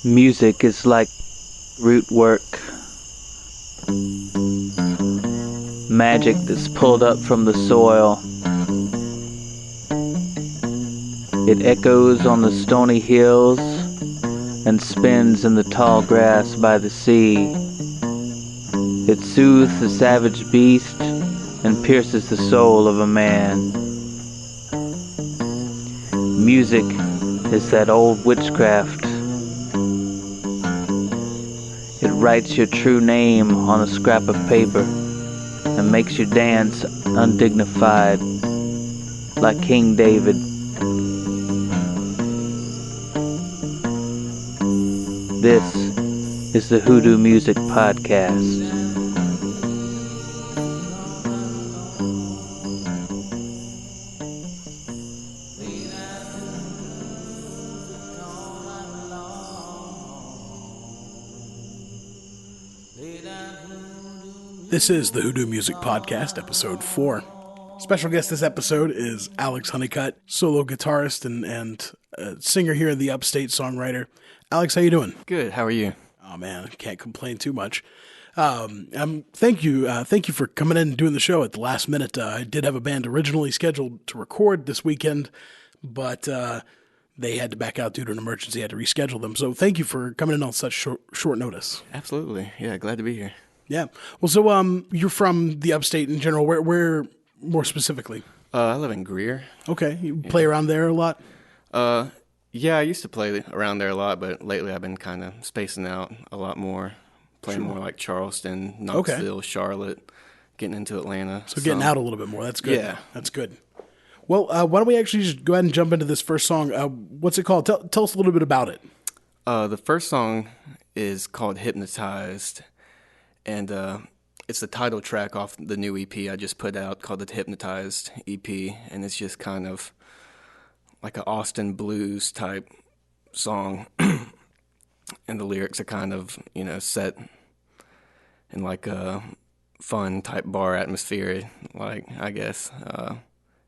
Music is like root work. Magic that's pulled up from the soil. It echoes on the stony hills and spins in the tall grass by the sea. It soothes the savage beast and pierces the soul of a man. Music is that old witchcraft. It writes your true name on a scrap of paper and makes you dance undignified like King David. This is the Hoodoo Music Podcast. This is the Hoodoo Music Podcast, episode 4. Special guest this episode is Alex Hunnicutt, solo guitarist and singer here in the Upstate, songwriter. Alex, how you doing? Good. How are you? Oh man, can't complain too much. Thank you for coming in and doing the show at the last minute. I did have a band originally scheduled to record this weekend, but they had to back out due to an emergency. I had to reschedule them. So thank you for coming in on such short notice. Absolutely. Yeah, glad to be here. Yeah. Well, so you're from the Upstate in general. Where more specifically? I live in Greer. Okay. You play around there a lot? Yeah, I used to play around there a lot, but lately I've been kind of spacing out a lot more, playing more like Charleston, Knoxville, Charlotte, getting into Atlanta. So getting out a little bit more. That's good. Yeah. That's good. Well, why don't we actually just go ahead and jump into this first song? What's it called? Tell us a little bit about it. The first song is called Hypnotized, and it's the title track off the new EP I just put out called the Hypnotized EP, and it's just kind of like an Austin blues type song, and the lyrics are kind of, set in like a fun type bar atmosphere, like, I guess.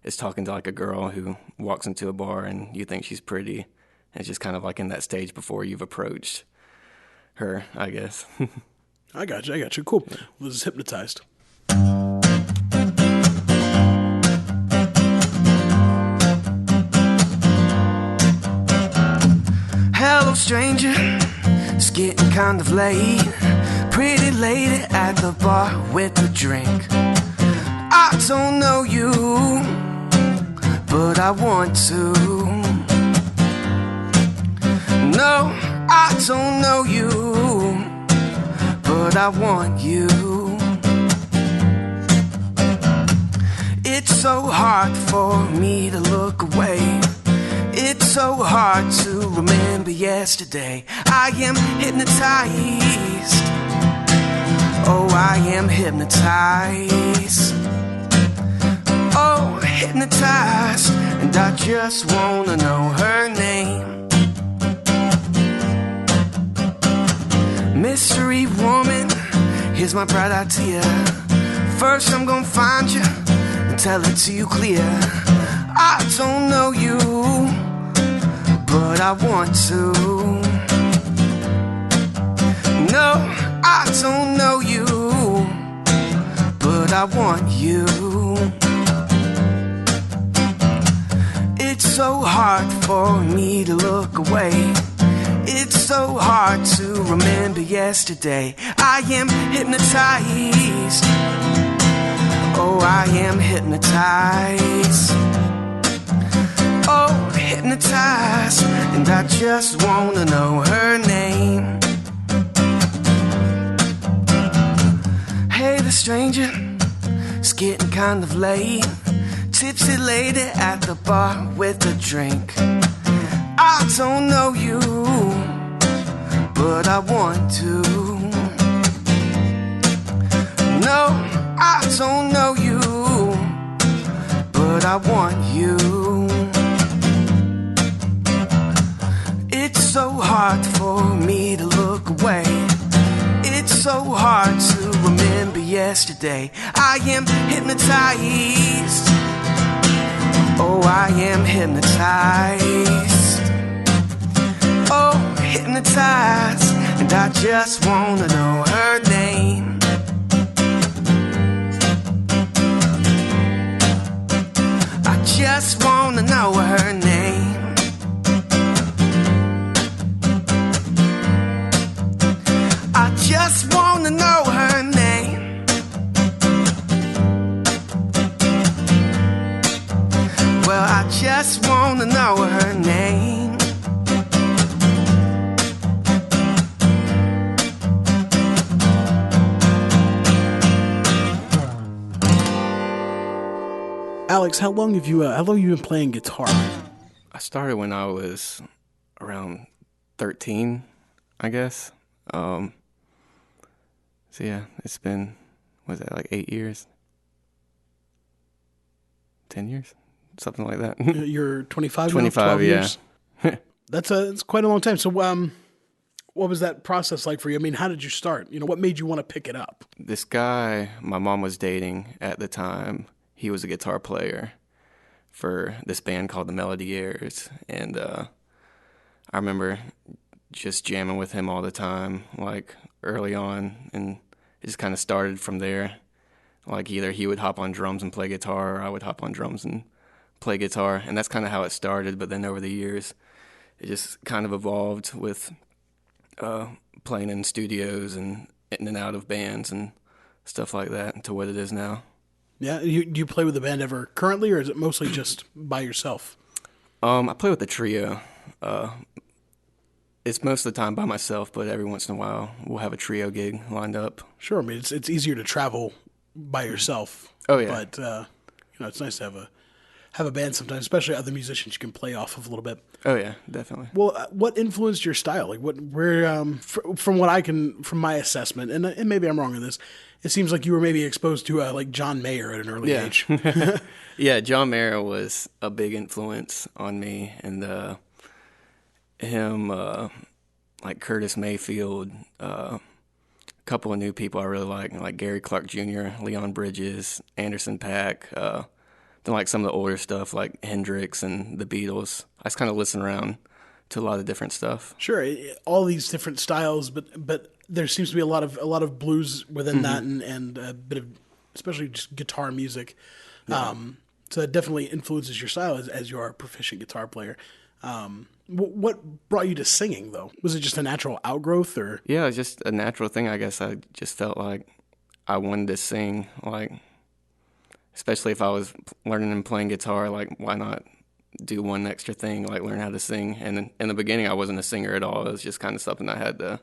It's talking to like a girl who walks into a bar and you think she's pretty. It's just kind of like in that stage before you've approached her, I guess. I got you. Cool. Well, this is Hypnotized. Hello, stranger. It's getting kind of late. Pretty lady at the bar with a drink. I don't know you, but I want to. No, I don't know you, but I want you. It's so hard for me to look away. It's so hard to remember yesterday. I am hypnotized. Oh, I am hypnotized. Oh, hypnotized. And I just wanna know her name. Mystery woman, here's my bright idea. First I'm gonna find you and tell it to you clear. I don't know you, but I want to. No, I don't know you, but I want you. It's so hard for me to look away. It's so hard to remember yesterday. I am hypnotized. Oh, I am hypnotized. Oh, hypnotized. And I just wanna know her name. Hey, the stranger. It's getting kind of late. Tipsy lady at the bar with a drink. I don't know you, but I want to. No, I don't know you, but I want you. It's so hard for me to look away. It's so hard to remember yesterday. I am hypnotized. Oh, I am hypnotized. Oh, hypnotized. hypnotized, and I just wanna know her name. I just wanna know her name. I just wanna know her name. Well, I just wanna know her name. Alex, how long have you been playing guitar? I started when I was around 13, I guess. So yeah, it's been, was that like 8 years? 10 years? Something like that. You're 25 now? 25, 12 yeah. years? It's quite a long time. So what was that process like for you? I mean, how did you start? You know, what made you want to pick it up? This guy my mom was dating at the time, he was a guitar player for this band called the Melodiers. And I remember just jamming with him all the time, like early on. And it just kind of started from there. Like either he would hop on drums and play guitar, or I would hop on drums and play guitar. And that's kind of how it started. But then over the years, it just kind of evolved with playing in studios and in and out of bands and stuff like that to what it is now. Yeah, do you play with the band ever currently, or is it mostly just by yourself? I play with a trio. It's most of the time by myself, but every once in a while we'll have a trio gig lined up. Sure, I mean it's easier to travel by yourself. Oh, yeah. But it's nice to have a band sometimes, especially other musicians you can play off of a little bit. Oh yeah, definitely. Well, what influenced your style? Like, from my assessment, and maybe I'm wrong on this, it seems like you were maybe exposed to like John Mayer at an early age. Yeah, John Mayer was a big influence on me, and him, like Curtis Mayfield, a couple of new people I really like Gary Clark Jr., Leon Bridges, Anderson .Paak. Then like some of the older stuff like Hendrix and the Beatles. I just kind of listen around to a lot of different stuff. Sure, all these different styles, but there seems to be a lot of blues within that, and a bit of especially just guitar music. Yeah. So it definitely influences your style as you are a proficient guitar player. What brought you to singing though? Was it just a natural outgrowth, or? Yeah, it's just a natural thing. I guess I just felt like I wanted to sing, like. Especially if I was learning and playing guitar, like, why not do one extra thing, like learn how to sing? And in the beginning, I wasn't a singer at all. It was just kind of something I had to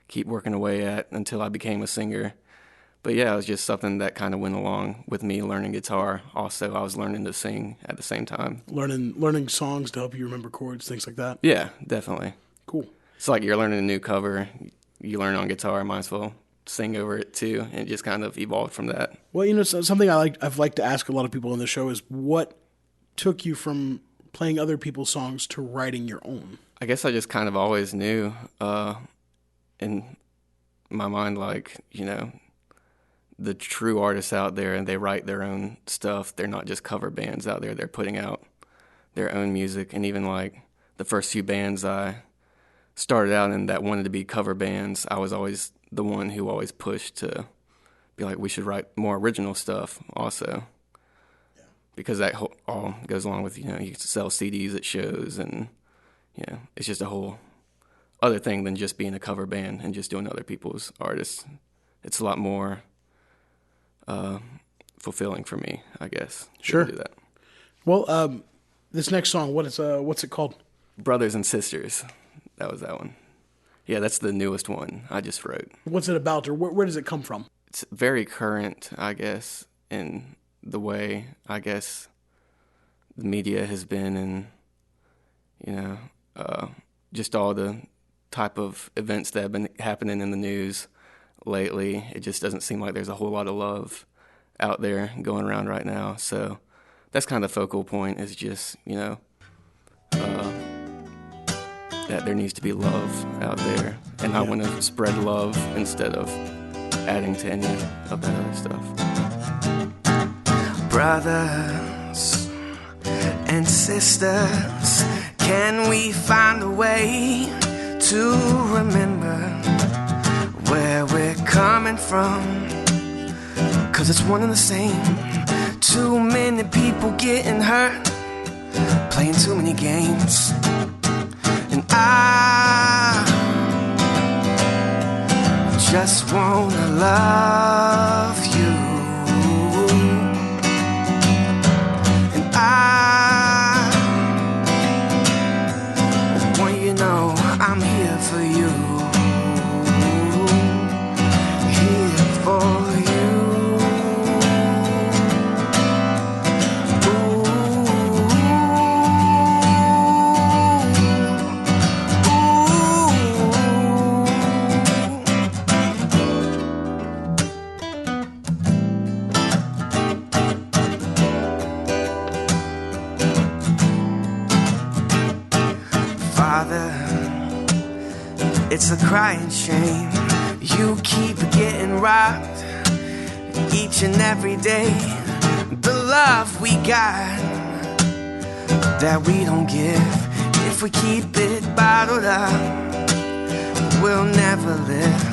keep working away at until I became a singer. But yeah, it was just something that kind of went along with me learning guitar. Also, I was learning to sing at the same time. Learning songs to help you remember chords, things like that? Yeah, definitely. Cool. It's like you're learning a new cover. You learn on guitar, might as well sing over it too, and it just kind of evolved from that. Well, something I've liked to ask a lot of people on the show is what took you from playing other people's songs to writing your own? I guess I just kind of always knew in my mind, like, the true artists out there, and they write their own stuff. They're not just cover bands out there. They're putting out their own music. And even like the first few bands I started out in that wanted to be cover bands, I was always the one who always pushed to be like, we should write more original stuff also. Yeah. Because that all goes along with, you can sell CDs at shows, and, it's just a whole other thing than just being a cover band and just doing other people's artists. It's a lot more fulfilling for me, I guess. Sure. To do that. Well, this next song, what's it called? Brothers and Sisters. That was that one. Yeah, that's the newest one I just wrote. What's it about, or where does it come from? It's very current, I guess, in the way, I guess, the media has been, and, just all the type of events that have been happening in the news lately. It just doesn't seem like there's a whole lot of love out there going around right now. So that's kind of the focal point, is just, that there needs to be love out there. And I want to spread love instead of adding to any of that other stuff. Brothers and sisters, can we find a way to remember where we're coming from, 'cause it's one and the same. Too many people getting hurt, playing too many games. And I just wanna love you. And I want you to know I'm here for you. Here for you. Father, it's a crying shame. You keep getting robbed each and every day. The love we got that we don't give, if we keep it bottled up, we'll never live.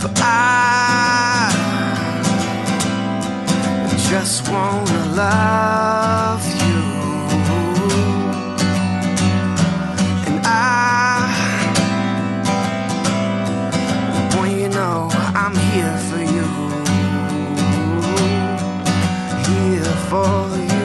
But I just wanna love you. I'm here for you, here for you.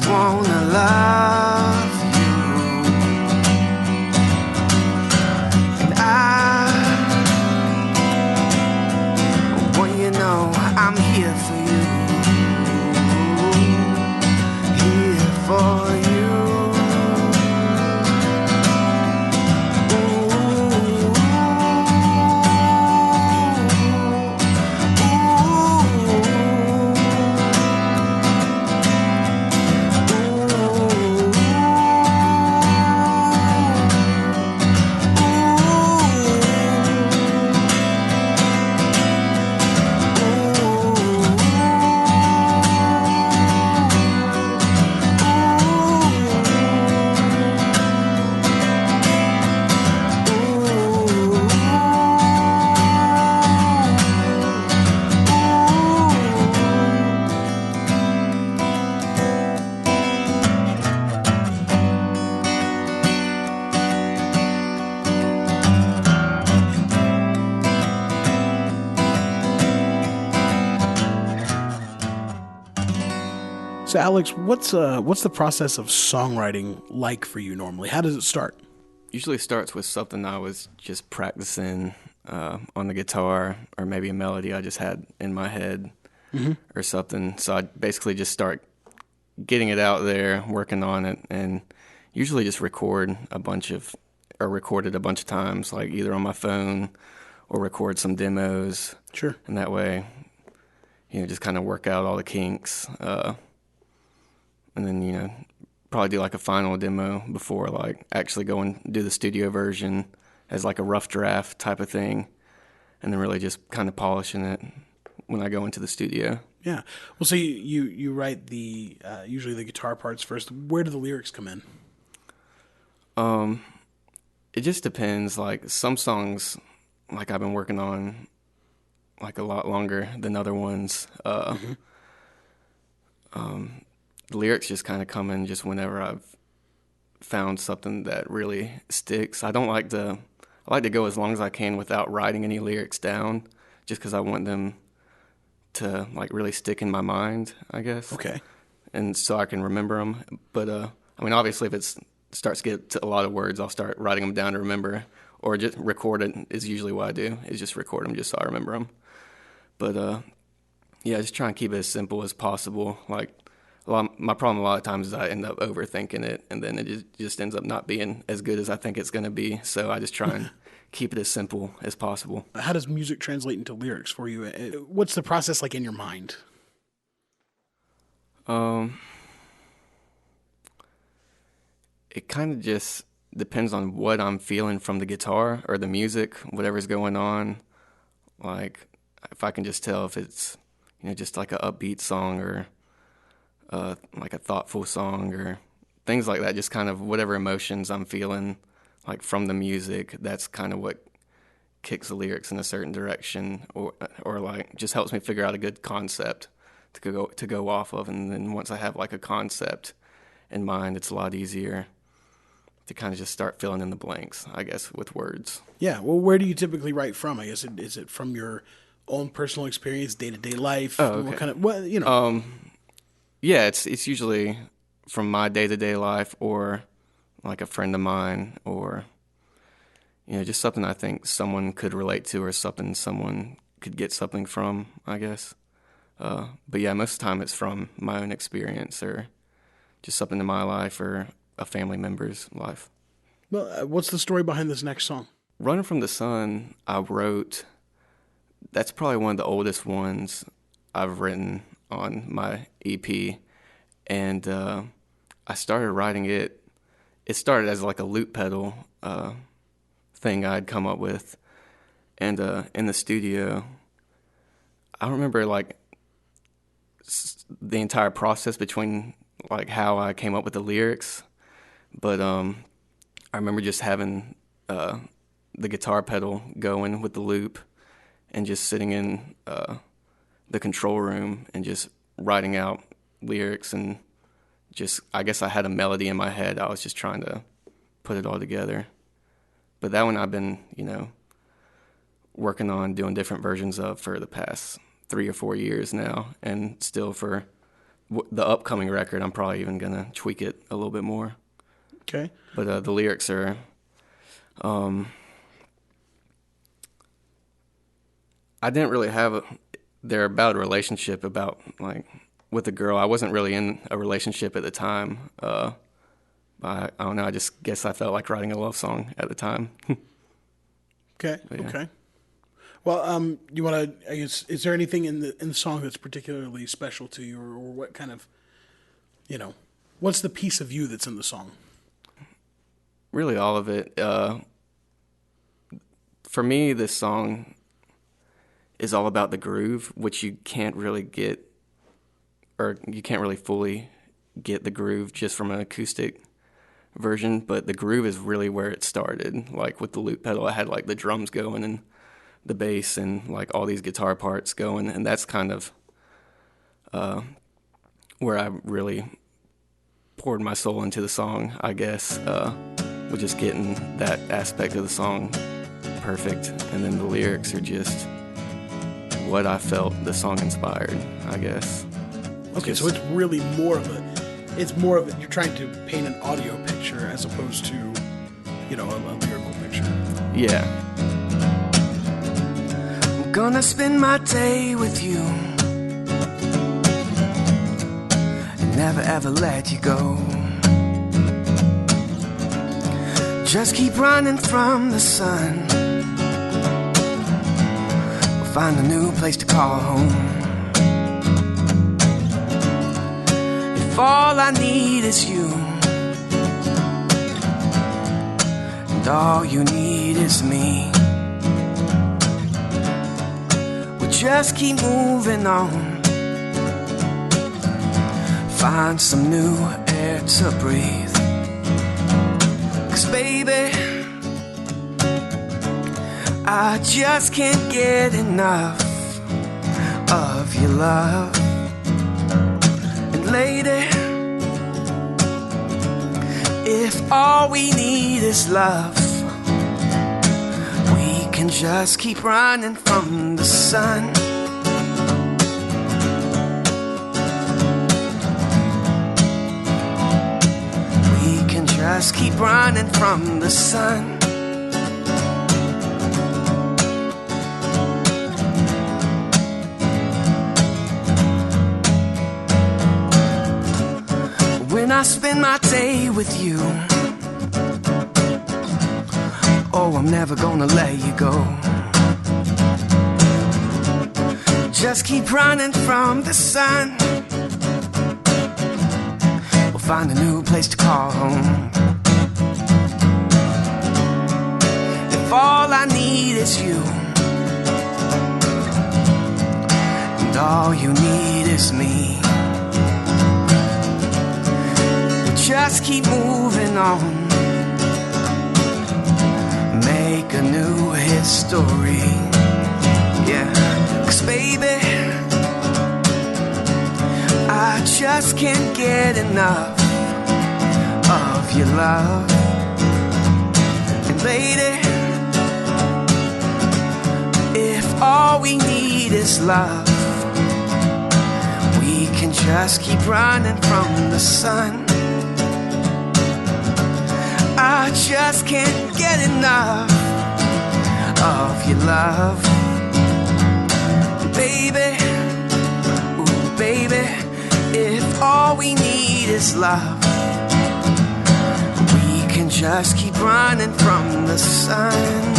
Wanna love you, and I want you to know I'm here for you, here for you. So, Alex, what's the process of songwriting like for you normally? How does it start? Usually starts with something I was just practicing on the guitar, or maybe a melody I just had in my head or something. So I basically just start getting it out there, working on it, and usually just recorded a bunch of times, like either on my phone or record some demos. Sure. And that way, just kind of work out all the kinks. And then, probably do like a final demo before like actually go and do the studio version as like a rough draft type of thing. And then really just kind of polishing it when I go into the studio. Yeah. Well, so you write the usually the guitar parts first. Where do the lyrics come in? It just depends. Like some songs, like I've been working on like a lot longer than other ones. The lyrics just kind of come in just whenever I've found something that really sticks. I like to go as long as I can without writing any lyrics down, just because I want them to like really stick in my mind, I guess. Okay. And so I can remember them. But obviously, if it starts to get to a lot of words, I'll start writing them down to remember, or just record it. Is usually what I do. Is just record them just so I remember them. But just try and keep it as simple as possible. Like. My problem a lot of times is I end up overthinking it, and then it just ends up not being as good as I think it's going to be. So I just try and keep it as simple as possible. How does music translate into lyrics for you? What's the process like in your mind? It kind of just depends on what I'm feeling from the guitar or the music, whatever's going on. Like, if I can just tell if it's, just like an upbeat song or like a thoughtful song or things like that, just kind of whatever emotions I'm feeling, like from the music, that's kind of what kicks the lyrics in a certain direction, or like just helps me figure out a good concept to go off of. And then once I have like a concept in mind, it's a lot easier to kind of just start filling in the blanks, I guess, with words. Yeah. Well, where do you typically write from? I guess is it from your own personal experience, day-to-day life? Oh, okay. What kind of Yeah, it's usually from my day-to-day life or like a friend of mine or just something I think someone could relate to or something someone could get something from, I guess. But yeah, most of the time it's from my own experience or just something in my life or a family member's life. Well, what's the story behind this next song? Running from the Sun, I wrote, that's probably one of the oldest ones I've written on my EP. And I started writing it. It started as like a loop pedal thing I'd come up with. And in the studio, I don't remember like the entire process between like how I came up with the lyrics. But I remember just having the guitar pedal going with the loop and just sitting in the control room and just writing out lyrics and just, I guess I had a melody in my head. I was just trying to put it all together. But that one I've been, working on doing different versions of for the past 3 or 4 years now. And still for the upcoming record, I'm probably even going to tweak it a little bit more. Okay. But the lyrics are, I didn't really have, they're about a relationship with a girl. I wasn't really in a relationship at the time. But I don't know, I just guess I felt like writing a love song at the time. Okay. Yeah. Okay. Well, you want to? I guess is there anything in the song that's particularly special to you, or what kind of, what's the piece of you that's in the song? Really, all of it. For me, this song is all about the groove, which you can't really get, or you can't really fully get the groove just from an acoustic version. But the groove is really where it started. Like with the loop pedal, I had like the drums going and the bass and like all these guitar parts going, and that's kind of where I really poured my soul into the song, I guess, with just getting that aspect of the song perfect. And then the lyrics are just what I felt the song inspired, I guess. Okay, so it's really more of you're trying to paint an audio picture as opposed to, a lyrical picture. Yeah. I'm gonna spend my day with you and never ever let you go. Just keep running from the sun. We'll find a new place to call home. If all I need is you, and all you need is me, we'll just keep moving on. Find some new air to breathe. 'Cause baby, I just can't get enough of your love. And lady, if all we need is love, we can just keep running from the sun. We can just keep running from the sun. When I spend my day with you, Oh, I'm never gonna let you go. Just keep running from the sun. We'll find a new place to call home. If all I need is you, and all you need is me, just keep moving on. Make a new history. Yeah, 'cause baby, I just can't get enough of your love. And lady, if all we need is love, we can just keep running from the sun. I just can't get enough of your love. Baby, ooh baby, if all we need is love, we can just keep running from the sun.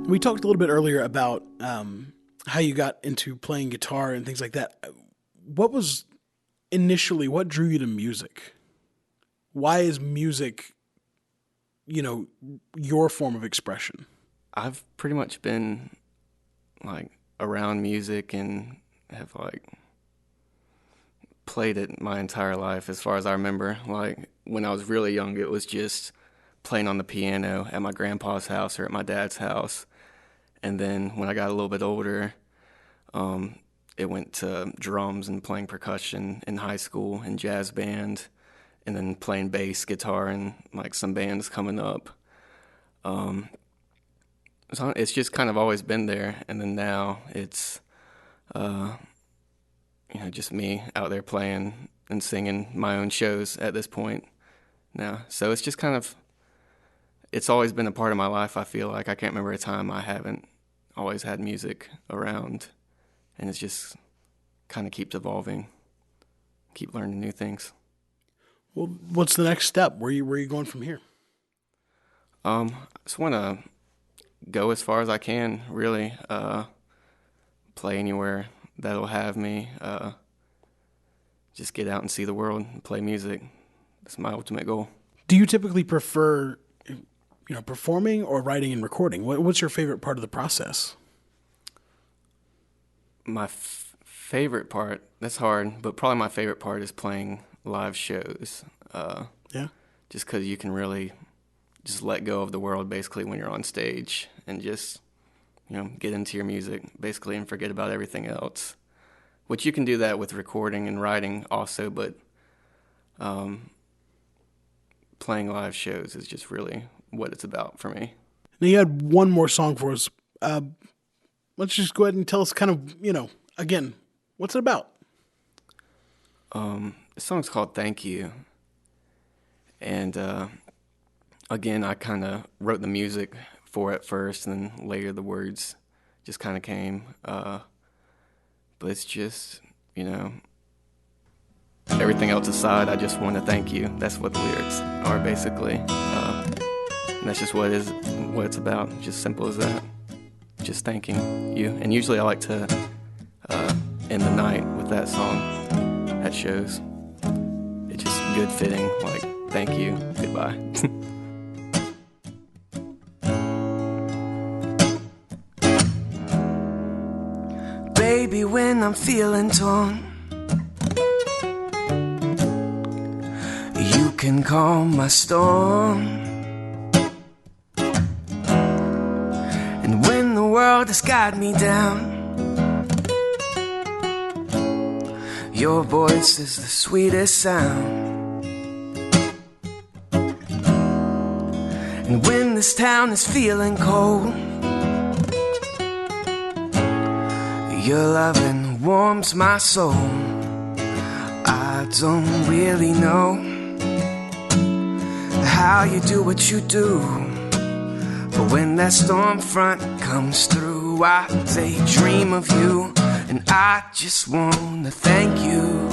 We talked a little bit earlier about how you got into playing guitar and things like that. What was initially, what drew you to music? Why is music, your form of expression? I've pretty much been like around music and have like played it my entire life as far as I remember. Like when I was really young, it was just playing on the piano at my grandpa's house or at my dad's house. And then when I got a little bit older, it went to drums and playing percussion in high school and jazz band, and then playing bass guitar in like some bands coming up. So it's just kind of always been there. And then now it's, just me out there playing and singing my own shows at this point now. So it's just kind of, it's always been a part of my life. I feel like I can't remember a time I haven't always had music around, and it's just kind of keeps evolving, keep learning new things. Well, what's the next step? Where are you going from here? I just want to go as far as I can, really. Play anywhere that'll have me. Just get out and see the world and play music. That's my ultimate goal. Do you typically prefer performing or writing and recording? What's your favorite part of the process? My favorite part, that's hard, but probably my favorite part is playing live shows. Yeah. Just because you can really just let go of the world basically when you're on stage and just, get into your music basically and forget about everything else. Which you can do that with recording and writing also, but playing live shows is just really what it's about for me. Now you had one more song for us. Let's just go ahead and tell us kind of, again, what's it about? The song's called Thank You. And again, I kind of wrote the music for it first, and then later the words just kind of came. But it's just, everything else aside, I just want to thank you. That's what the lyrics are basically. And that's just what it's about, just simple as that. Just thanking you. And usually I like to end the night with that song at shows. It's just good fitting, like, thank you, goodbye. Baby, when I'm feeling torn, you can calm my storm. And when the world has got me down, your voice is the sweetest sound. And when this town is feeling cold, your loving warms my soul. don't really know how you do what you do, but when that storm front comes through, I daydream of you, and I just wanna thank you.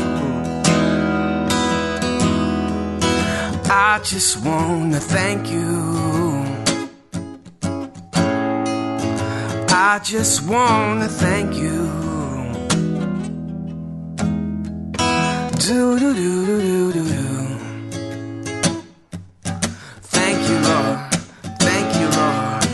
I just wanna thank you. I just wanna thank you. Do do do do do do do. Thank you, Lord. Thank you, Lord.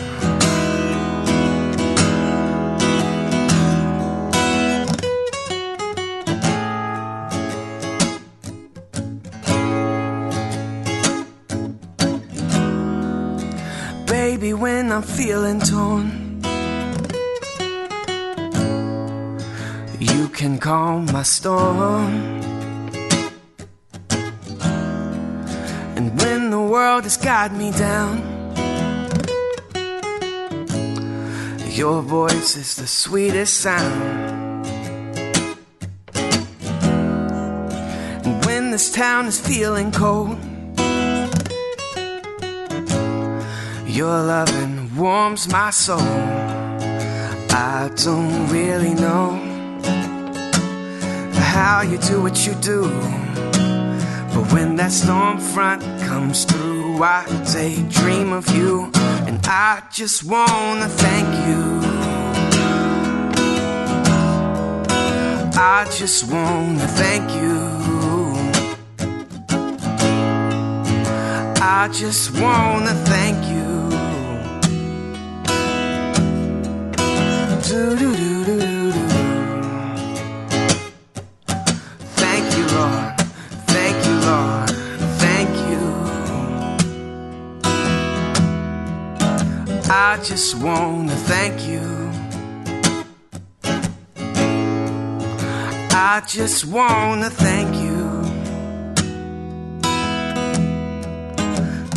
Baby, when I'm feeling torn, you can calm my storm. And when the world has got me down, your voice is the sweetest sound. And when this town is feeling cold, your loving warms my soul. I don't really know how you do what you do, but when that storm front comes through, I daydream of you, and I just wanna thank you. I just wanna thank you. I just wanna thank you. Do do do do do do. Thank you, Lord. Thank you, Lord. Thank you. I just wanna thank you. I just wanna thank you.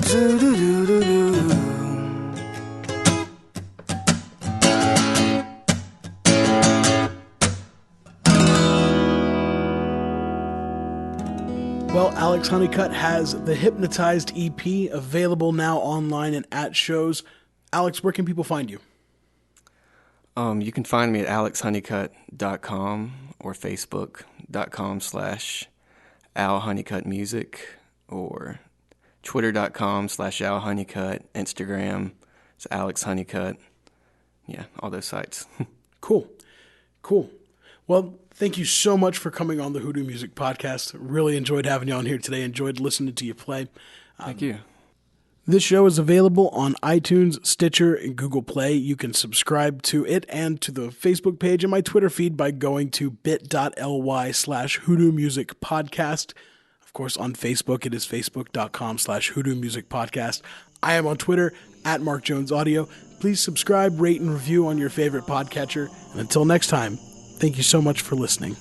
Do do do do do. Well, Alex Hunnicutt has the Hypnotized EP available now online and at shows. Alex, where can people find you? You can find me at alexhunnicutt.com or facebook.com/alhunnicuttmusic or twitter.com/alhunnicutt, Instagram, it's Alex Hunnicutt. Yeah, all those sites. Cool. Well, thank you so much for coming on the Hoodoo Music Podcast. Really enjoyed having you on here today. Enjoyed listening to you play. Thank you. This show is available on iTunes, Stitcher, and Google Play. You can subscribe to it and to the Facebook page and my Twitter feed by going to bit.ly/Hoodoo Music Podcast. Of course, on Facebook, it is facebook.com/Hoodoo Music Podcast. I am on Twitter at Mark Jones Audio. Please subscribe, rate, and review on your favorite podcatcher. And until next time, thank you so much for listening.